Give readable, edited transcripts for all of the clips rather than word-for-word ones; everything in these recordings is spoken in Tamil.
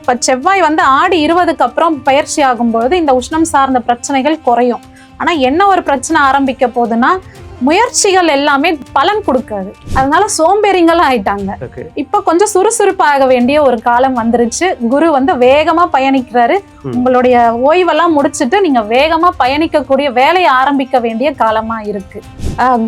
இப்ப செவ்வாய் வந்து ஆடி 20க்கு அப்புறம் பயிற்சி ஆகும்போது இந்த உஷ்ணம் சார்ந்த பிரச்சனைகள் குறையும். ஆனா என்ன ஒரு பிரச்சனை ஆரம்பிக்க போகுதுன்னா, முயற்சிகள் எல்லாமே பலன் கொடுக்காது. அதனால சோம்பேறிங்களும் ஆயிட்டாங்க. இப்ப கொஞ்சம் சுறுசுறுப்பாக வேண்டிய ஒரு காலம் வந்துருச்சு. குரு வந்து வேகமா பயணிக்கிறாரு. உங்களுடைய ஓய்வெல்லாம் முடிச்சுட்டு நீங்க வேகமா பயணிக்கக்கூடிய வேலையை ஆரம்பிக்க வேண்டிய காலமா இருக்கு.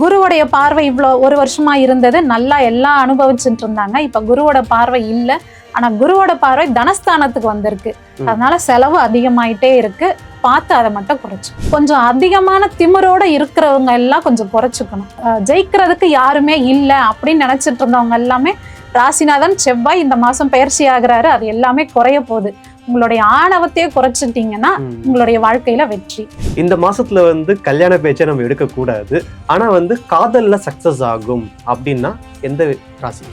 குருவுடைய பார்வை இவ்வளவு ஒரு வருஷமா இருந்தது, நல்லா எல்லாம் அனுபவிச்சுட்டு இருந்தாங்க. இப்ப குருவோட பார்வை இல்லை. ஆனா குருவோட பார்வை தனஸ்தானத்துக்கு வந்திருக்கு. அதனால செலவு அதிகமாயிட்டே இருக்கு. பார்த்து அதை மட்டும் குறைச்சு, கொஞ்சம் அதிகமான திமிரோட இருக்கிறவங்க எல்லாம் கொஞ்சம் குறைச்சுக்கணும். ஜெயிக்கிறதுக்கு யாருமே இல்லை அப்படின்னு நினைச்சிட்டு இருந்தவங்க எல்லாமே ராசிநாதன் செவ்வாய் இந்த மாசம் பயிற்சி ஆகிறாரு. அது எல்லாமே குறைய போகுது. உங்களுடைய ஆணவத்தையே குறைச்சிட்டீங்கன்னா உங்களுடைய வாழ்க்கையில வெற்றி. இந்த மாசத்துல வந்து கல்யாண பேச்சை நம்ம எடுக்க கூடாது, ஆனா வந்து காதல்ல சக்சஸ் ஆகும் அப்படின்னா எந்த ராசி?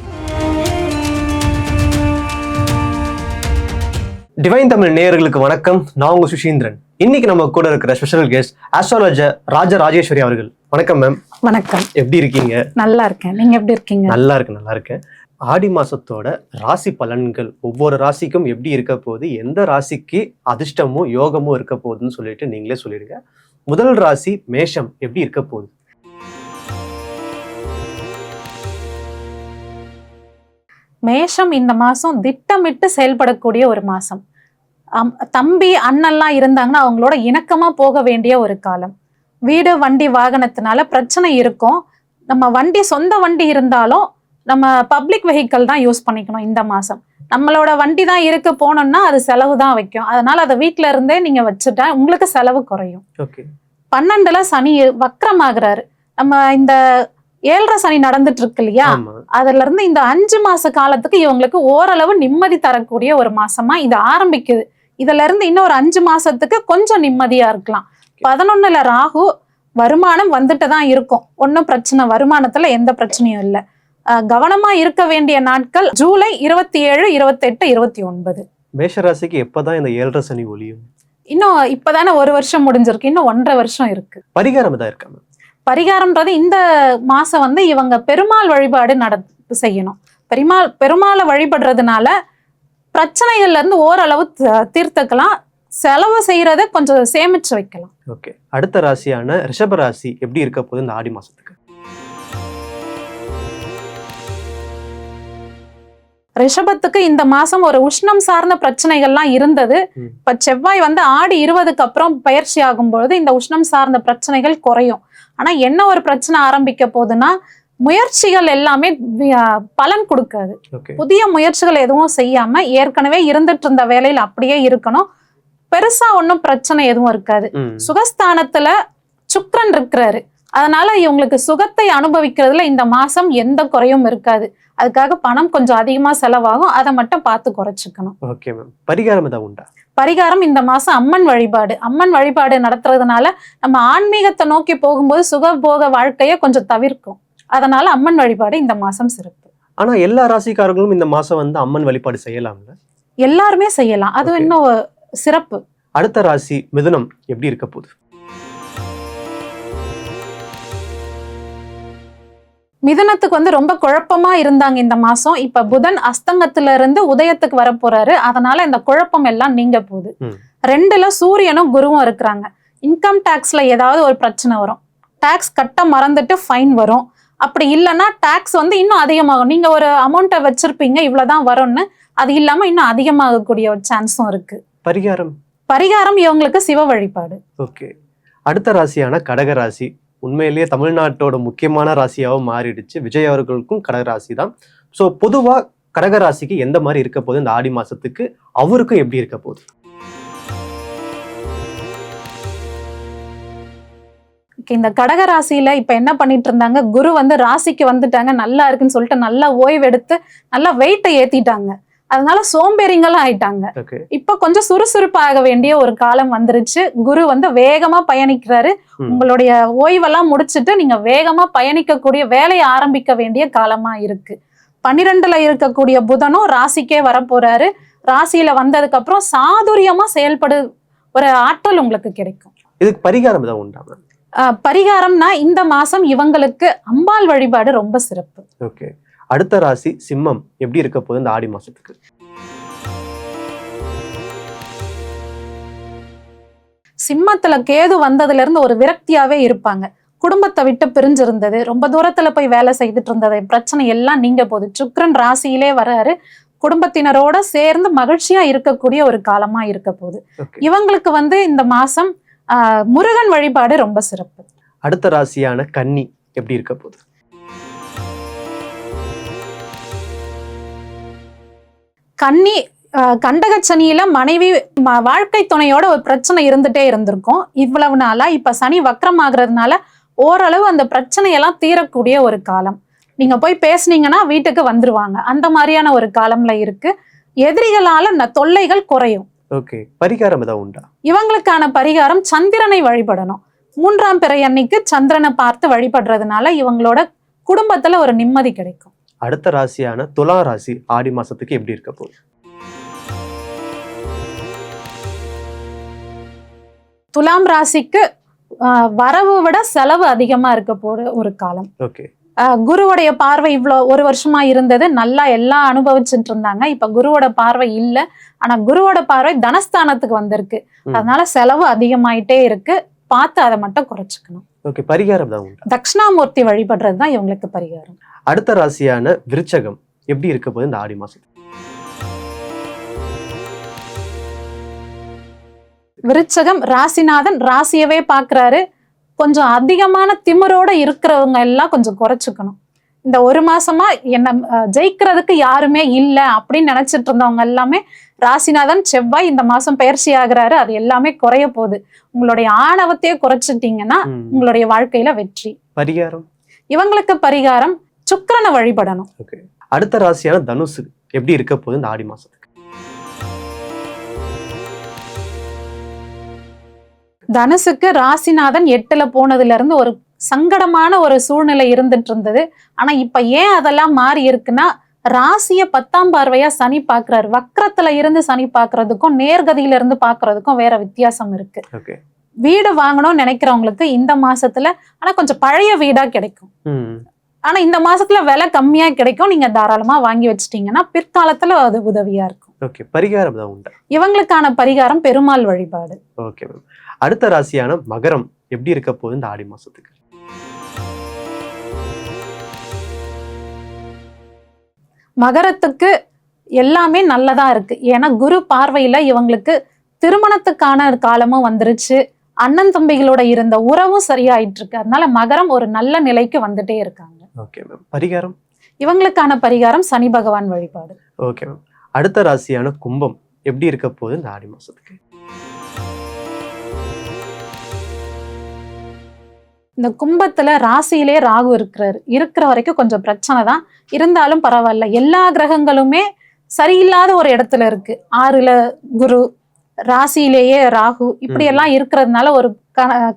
டிவைன் தமிழ் நேயர்களுக்கு வணக்கம். நான் உங்க சுஷீந்திரன். இன்னைக்கு நம்ம கூட இருக்கிற ஸ்பெஷல் கெஸ்ட் ஆஸ்ட்ராலஜர் ராஜராஜேஸ்வரி அவர்கள். வணக்கம் மேம். வணக்கம். எப்படி இருக்கீங்க? நல்லா இருக்கேன். நீங்க எப்படி இருக்கீங்க? நல்லா இருக்கேன். ஆடி மாசத்தோட ராசி பலன்கள் ஒவ்வொரு ராசிக்கும் எப்படி இருக்க போகுது, எந்த ராசிக்கு அதிர்ஷ்டமும் யோகமும் இருக்க போகுதுன்னு சொல்லிட்டு நீங்களே சொல்லிடுங்க. முதல் ராசி மேஷம் எப்படி இருக்க போகுது? மேஷம் இந்த மாசம் திட்டமிட்டு செயல்படக்கூடிய ஒரு மாசம். தம்பி அண்ணன்லாம் இருந்தாங்கன்னா அவங்களோட இணக்கமா போக வேண்டிய ஒரு காலம். வீடு வண்டி வாகனத்தினால பிரச்சனை இருக்கும். நம்ம வண்டி சொந்த வண்டி இருந்தாலும் நம்ம பப்ளிக் வெஹிக்கிள் தான் யூஸ் பண்ணிக்கணும். இந்த மாசம் நம்மளோட வண்டி தான் இருக்கு, போனோம்னா அது செலவு தான் வைக்கும். அதனால அதை வீட்டுல இருந்தே நீங்க வச்சுட்டா உங்களுக்கு செலவு குறையும். 12ல சனி வக்ரமாகிறாரு. நம்ம இந்த 7.5 சனி நடந்துட்டு இருக்கு இல்லையா, அதுல இருந்து இந்த 5 மாச காலத்துக்கு இவங்களுக்கு ஓரளவு நிம்மதி தரக்கூடிய ஒரு மாசமா இது ஆரம்பிக்குது. இதுல இருந்து இன்னொரு 5 மாசத்துக்கு கொஞ்சம் நிம்மதியா இருக்கலாம். 11ல ராகு, வருமானம் வந்துட்டு தான் இருக்கும். ஒன்னும் பிரச்சனை, வருமானத்துல எந்த பிரச்சனையும் இல்லை. கவனமா இருக்க வேண்டிய நாட்கள் ஜூலை 27, 28, 29. மேஷராசிக்கு எப்பதான் இந்த 7.5 சனி ஒளியும்? இன்னும் இப்பதானே ஒரு வருஷம் முடிஞ்சிருக்கு, இன்னும் 1.5 வருஷம் இருக்கு. பரிகாரம் தான் இருக்காங்க. பரிகாரம்ன்றது இந்த மாசம் வந்து இவங்க பெருமாள் வழிபாடு செய்யணும். பெருமாளை வழிபடுறதுனால பிரச்சனைகள்ல இருந்து ஓரளவு தீர்த்துக்கலாம். செலவு செய்யறத கொஞ்சம் சேமிச்சு வைக்கலாம். ஓகே, அடுத்த ராசியான ரிஷப ராசி எப்படி இருக்க போகுது இந்த ஆடி மாசத்துக்கு? ரிஷபத்துக்கு இந்த மாசம் ஒரு உஷ்ணம் சார்ந்த பிரச்சனைகள்லாம் இருந்தது. இப்ப செவ்வாய் வந்து ஆடி 20க்கு அப்புறம் பயிற்சி ஆகும்பொழுது இந்த உஷ்ணம் சார்ந்த பிரச்சனைகள் குறையும். ஆனா என்ன ஒரு பிரச்சனை ஆரம்பிக்க போகுதுன்னா, முயற்சிகள் எல்லாமே பலன் கொடுக்காது. புதிய முயற்சிகள் எதுவும் செய்யாம ஏற்கனவே இருந்துட்டு இருந்த வேலையில் அப்படியே இருக்கணும். பெருசா ஒன்னும் பிரச்சனை எதுவும் இருக்காது. சுகஸ்தானத்துல சுக்கிரன் இருக்கிறாரு. அதனால இவங்களுக்கு சுகத்தை அனுபவிக்கிறதுல இந்த மாசம் எந்த குறையும் இருக்காது. அதுக்காக பணம் கொஞ்சம் அதிகமா செலவாகும், அதை மட்டும் பார்த்து குறைச்சிக்கணும். Okay ma'am. பரிகாரம் ஏதாவது உண்டா? பரிகாரம் இந்த மாசம் அம்மன் வழிபாடு நடத்துறதுனால நம்ம ஆன்மீகத்தை நோக்கி போகும்போது சுகபோக வாழ்க்கைய கொஞ்சம் தவிர்க்கும். அதனால அம்மன் வழிபாடு இந்த மாசம் சிறப்பு. ஆனா எல்லா ராசிக்காரர்களும் இந்த மாசம் வந்து அம்மன் வழிபாடு செய்யலாம்ல? எல்லாருமே செய்யலாம், அது இன்னும் சிறப்பு. அடுத்த ராசி மிதுனம் எப்படி இருக்க போகுது? மிதுனத்துக்கு வந்து ரொம்ப குழப்பமா இருந்தாங்க இந்த மாசம். இப்ப புதன் அஸ்தங்கத்துல இருந்து உதயத்துக்கு வர போறாரு. அதனால இந்த குழப்பம் எல்லாம் நீங்க போகுது. 2ல சூரியனும் குருவும் இருக்கிறாங்க. இன்கம் டாக்ஸ்ல ஏதாவது ஒரு பிரச்சனை வரும். டாக்ஸ் கட்ட மறந்துட்டு ஃபைன் வரும். அப்படி இல்லைன்னா டாக்ஸ் வந்து இன்னும் அதிகமாகும். நீங்க ஒரு அமௌண்ட்டை வச்சிருப்பீங்க, இவ்வளவுதான் வரும்னு, அது இல்லாம இன்னும் அதிகமாகக்கூடிய ஒரு சான்ஸும் இருக்கு. பரிகாரம் இவங்களுக்கு சிவ வழிபாடு. ஓகே, அடுத்த ராசியான கடக ராசி உண்மையிலேயே தமிழ்நாட்டோட முக்கியமான ராசியாகவும் மாறிடுச்சு. விஜய் அவர்களுக்கும் கடகராசி தான். ஸோ பொதுவா கடகராசிக்கு எந்த மாதிரி இருக்க போகுது இந்த ஆடி மாசத்துக்கு, அவருக்கும் எப்படி இருக்க போகுது? இந்த கடகராசியில இப்ப என்ன பண்ணிட்டு இருந்தாங்க, குரு வந்து ராசிக்கு வந்துட்டாங்க, நல்லா இருக்குன்னு சொல்லிட்டு நல்லா ஓய்வெடுத்து நல்லா வெயிட்டை ஏத்திட்டாங்க. அதனால சோம்பேறிங்களும் ஆயிட்டாங்க. இப்ப கொஞ்சம் சுறுசுறுப்பாக வேண்டிய ஒரு காலம் வந்துருச்சு. குரு வந்து வேகமா பயணிக்கிறாரு. உங்களுடைய ஓய்வெல்லாம் முடிச்சுட்டு நீங்க வேகமா பயணிக்கக்கூடிய வேலையை ஆரம்பிக்க வேண்டிய காலமா இருக்கு. 12ல இருக்கக்கூடிய புதனும் ராசிக்கே வரப்போறாரு. ராசியில வந்ததுக்கு அப்புறம் சாதுரியமா செயல்படு ஒரு ஆற்றல் உங்களுக்கு கிடைக்கும். இதுக்கு பரிகாரம் தான் உண்டா? பரிகாரம்னா இந்த மாசம் இவங்களுக்கு அம்பாள் வழிபாடு ரொம்ப சிறப்பு. ஓகே, அடுத்த ராசி சிம்மம் எப்படி இருக்க போகுது இந்த ஆடி மாசத்துக்கு? சிம்மத்துல கேது வந்ததுல இருந்து ஒரு விரக்தியாவே இருப்பாங்க. குடும்பத்தை விட்டு பிரிஞ்சிருந்தது, ரொம்ப தூரத்துல போய் வேலை செய்துட்டு இருந்தது, பிரச்சனை எல்லாம் நீங்க போகுது. சுக்கிரன் ராசியிலே வர்றாரு, குடும்பத்தினரோட சேர்ந்து மகிழ்ச்சியா இருக்கக்கூடிய ஒரு காலமா இருக்க போகுது. இவங்களுக்கு இந்த மாசம் முருகன் வழிபாடு ரொம்ப சிறப்பு. அடுத்த ராசியான கன்னி எப்படி இருக்க போகுது? கன்னி கண்டகச்சனியில மனைவி வாழ்க்கை துணையோட ஒரு பிரச்சனை இருந்துட்டே இருந்திருக்கும் இவ்வளவு நாளா. இப்ப சனி வக்ரம் ஆகுறதுனால ஓரளவு அந்த பிரச்சனையெல்லாம் தீரக்கூடிய ஒரு காலம். நீங்க போய் பேசுனீங்கன்னா வீட்டுக்கு வந்துருவாங்க, அந்த மாதிரியான ஒரு காலம்ல இருக்கு. எதிரிகளால தொல்லைகள் குறையும். ஓகே, பரிகாரம் ஏதாவது உண்டா? இவங்களுக்கான பரிகாரம் சந்திரனை வழிபடணும். 3ஆம் பிறை அன்னைக்கு சந்திரனை பார்த்து வழிபடுறதுனால இவங்களோட குடும்பத்துல ஒரு நிம்மதி கிடைக்கும். அடுத்த ராசியான துலா ராசி ஆடி மாசத்துக்கு எப்படி இருக்க போகுது? துலாம் ராசிக்கு வரவு விட செலவு அதிகமா இருக்க போற ஒரு காலம். ஓகே. குருவுடைய பார்வை இவ்வளவு ஒரு வருஷமா இருந்தது, நல்லா எல்லாம் அனுபவிச்சுட்டு இருந்தாங்க. இப்ப குருவோட பார்வை இல்ல, ஆனா குருவோட பார்வை தனஸ்தானத்துக்கு வந்திருக்கு. அதனால செலவு அதிகமாயிட்டே இருக்கு, பார்த்து அதை மட்டும் குறைச்சுக்கணும். ஓகே, பரிகாரம் தான் உண்டா? தட்சிணாமூர்த்தி வழிபடுறதுதான் இவங்களுக்கு பரிகாரம். அடுத்த ராசியான விருச்சகம் எப்படி இருக்க போகுது இந்த ஆடி மாசம்? விருச்சகம் ராசிநாதன் ராசியவே பாக்குறாரு. கொஞ்சம் அதிகமான திமிரோட இருக்கிறவங்க எல்லாம் கொஞ்சம் குறைச்சுக்கணும். இந்த ஒரு மாசமா என்ன ஜெயிக்கிறதுக்கு யாருமே இல்லை அப்படின்னு நினைச்சிட்டு இருந்தவங்க எல்லாமே ராசிநாதன் செவ்வாய் இந்த மாசம் பயிற்சி ஆகுறாரு, அது எல்லாமே குறைய போகுது. உங்களுடைய ஆணவத்தையே குறைச்சிட்டீங்கன்னா உங்களுடைய வாழ்க்கையில வெற்றி. பரிகாரம் இவங்களுக்கு பரிகாரம் சுக்கிரனை வழிபடணும். அடுத்த ராசியான தனுசு எப்படி இருக்க போகுது இந்த ஆடி மாசத்துக்கு? தனுசுக்கு ராசிநாதன் 8ல போனதுல இருந்து ஒரு சங்கடமான ஒரு சூழ்நிலை இருந்துட்டு இருந்தது. ஆனா இப்ப ஏன் அதெல்லாம் மாறி இருக்குன்னா, ராசிய 10ஆம் பார்வையா சனி பாக்குறாரு. வக்ரத்துல இருந்து சனி பாக்குறதுக்கும் நேர்கதியில இருந்து பாக்குறதுக்கும் வேற வித்தியாசம் இருக்கு. வீடு வாங்கணும்னு நினைக்கிறவங்களுக்கு இந்த மாசத்துல ஆனா கொஞ்சம் பழைய வீடா கிடைக்கும். ஆனா இந்த மாசத்துல விலை கம்மியா கிடைக்கும். நீங்க தாராளமா வாங்கி வச்சிட்டீங்கன்னா பிற்காலத்துல அது உதவியா இருக்கும். பரிகாரம் தான் உண்டா? இவங்களுக்கான பரிகாரம் பெருமாள் வழிபாடு. Okay ma'am. அடுத்த ராசியான மகரம் எப்படி இருக்க போகுது இந்த ஆடி மாசத்துக்கு? மகரத்துக்கு எல்லாமே நல்லதா இருக்கு. ஏன்னா குரு பார்வையில இவங்களுக்கு திருமணத்துக்கான காலமும் வந்துருச்சு, அண்ணன் தம்பிகளோட இருந்த உறவும் சரியாயிட்டு இருக்கு. அதனால மகரம் ஒரு நல்ல நிலைக்கு வந்துட்டே இருக்காங்க. Okay ma'am. பரிகாரம் இவங்களுக்கான பரிகாரம் சனி பகவான் வழிபாடு. Okay ma'am. அடுத்த ராசியான கும்பம் எப்படி இருக்க போகுது இந்த ஆடி மாசத்துக்கு? இந்த கும்பத்துல ராசியிலே ராகு இருக்கிற வரைக்கும் கொஞ்சம் பிரச்சனை தான், இருந்தாலும் பரவாயில்ல. எல்லா கிரகங்களுமே சரியில்லாத ஒரு இடத்துல இருக்கு. 6ல குரு, ராசியிலேயே ராகு, இப்படி எல்லாம் இருக்கிறதுனால ஒரு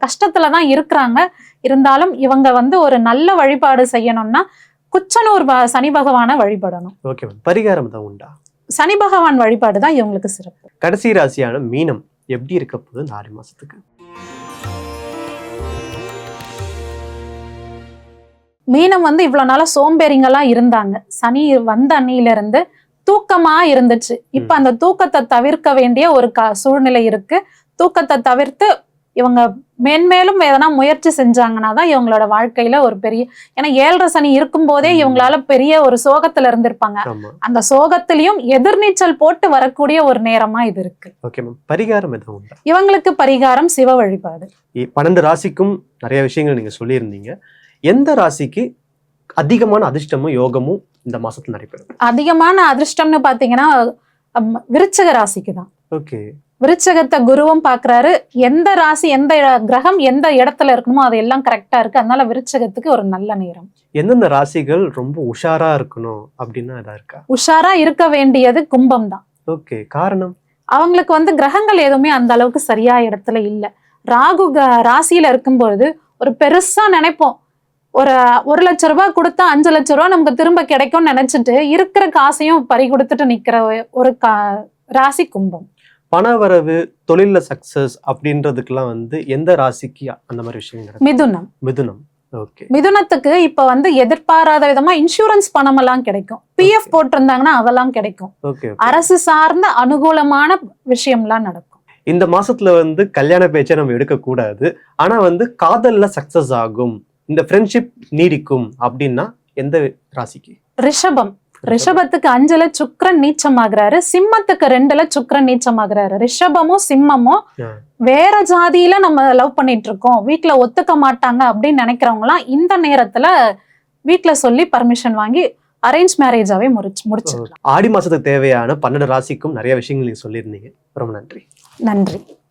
கஷ்டத்துலதான் இருக்கிறாங்க. இருந்தாலும் இவங்க ஒரு நல்ல வழிபாடு செய்யணும்னா குச்சனூர் சனி பகவானை வழிபடணும். ஓகே, பரிகாரம் தான் உண்டா? சனி பகவான் வழிபாடு தான் இவங்களுக்கு சிறப்பு. கடைசி ராசியான மீனம் எப்படி இருக்க போகுது இந்த ஆடி மாசத்துக்கு? மீனம் இவ்வளவு நாளா சோம்பேறிங்களா இருந்தாங்க. சனி வந்த அன்னியில இருந்து தூக்கமா இருந்துச்சு. இப்ப அந்த தூக்கத்தை தவிர்க்க வேண்டிய ஒரு சூழ்நிலை இருக்கு. தூக்கத்தை தவிர்த்து இவங்க மேன்மேலும் எதனா முயற்சி செஞ்சாங்கன்னா தான் இவங்களோட வாழ்க்கையில ஒரு பெரிய, ஏன்னா 7ரை சனி இருக்கும் போதே இவங்களால பெரிய ஒரு சோகத்துல இருந்திருப்பாங்க. அந்த சோகத்திலையும் எதிர்நீச்சல் போட்டு வரக்கூடிய ஒரு நேரமா இது இருக்கு. பரிகாரம் எதுவும் உண்டா? இவங்களுக்கு பரிகாரம் சிவ வழிபாடு. 12 ராசிக்கும் நிறைய விஷயங்கள் நீங்க சொல்லியிருந்தீங்க. எந்த ராசிக்கு அதிகமான அதிர்ஷ்டமும் யோகமும் இந்த மாசத்துல நடைபெறும்? அதிகமான அதிர்ஷ்டம்னு பாத்தீங்கன்னா விருச்சக ராசிக்கு தான். ஓகே. விருச்சகத்தை குருவும் பாக்குறாரு. எந்த ராசி எந்த கிரகம் எந்த இடத்துல இருக்கணுமோ அது எல்லாம் கரெக்டா இருக்கு. அதனால விருச்சகத்துக்கு ஒரு நல்ல நேரம். எந்தெந்த ராசிகள் ரொம்ப உஷாரா இருக்கணும் அப்படின்னா இதா இருக்கா? உஷாரா இருக்க வேண்டியது கும்பம் தான். ஓகே, காரணம் அவங்களுக்கு கிரகங்கள் எதுவுமே அந்த அளவுக்கு சரியா இடத்துல இல்ல. ராகு ராசியில இருக்கும்பொழுது ஒரு பெருசா நினைப்போம், ஒரு 1 லட்சம் ரூபாய் கொடுத்தா 5 லட்சம் ரூபாய் நமக்கு திரும்ப கிடைக்கும்னு நினைச்சிட்டு இருக்கிற காசையும் பறி கொடுத்துட்டு நிக்கிற ஒரு ராசி கும்பம். பணவரவு, தொழில சக்சஸ் அப்படின்றதுக்கெல்லாம் எந்த ராசிக்கு அந்த மாதிரி விஷயம்? மிதுனம். மிதுனம். ஓகே. மிதுனத்துக்கு இப்ப எதிர்பாராத விதமா இன்சூரன்ஸ் பணம் எல்லாம் கிடைக்கும். பிஎஃப் போட்டிருந்தாங்கன்னா அதெல்லாம் கிடைக்கும். அரசு சார்ந்த அனுகூலமான விஷயம்லாம் நடக்கும். இந்த மாசத்துல வந்து கல்யாண பேச்சை நம்ம எடுக்கக்கூடாது, ஆனா வந்து காதல்ல சக்சஸ் ஆகும், இந்த ஃப்ரெண்ட்ஷிப் நீடிக்கும் அப்படின்னா எந்த ராசிக்கு? ரிஷபம். ரிஷபத்துக்கு 5ல சுக்கிரன் நீச்சமாகிறாரு, சிம்மத்துக்கு 2ல சுக்கிரன் நீச்சமாகிறாரு. ரிஷபமும் சிம்மமும் வேற ஜாதியில நம்ம லவ் பண்ணிட்டு இருக்கோம், வீட்டுல ஒத்துக்க மாட்டாங்க அப்படின்னு நினைக்கிறவங்க எல்லாம் இந்த நேரத்துல வீட்டுல சொல்லி பர்மிஷன் வாங்கி அரேஞ்ச் மேரேஜாவே முடிச்சிடலாம். ஆடி மாசத்துக்கு தேவையான 12 ராசிக்கும் நிறைய விஷயங்கள் நீங்க சொல்லியிருந்தீங்க. ரொம்ப நன்றி. நன்றி.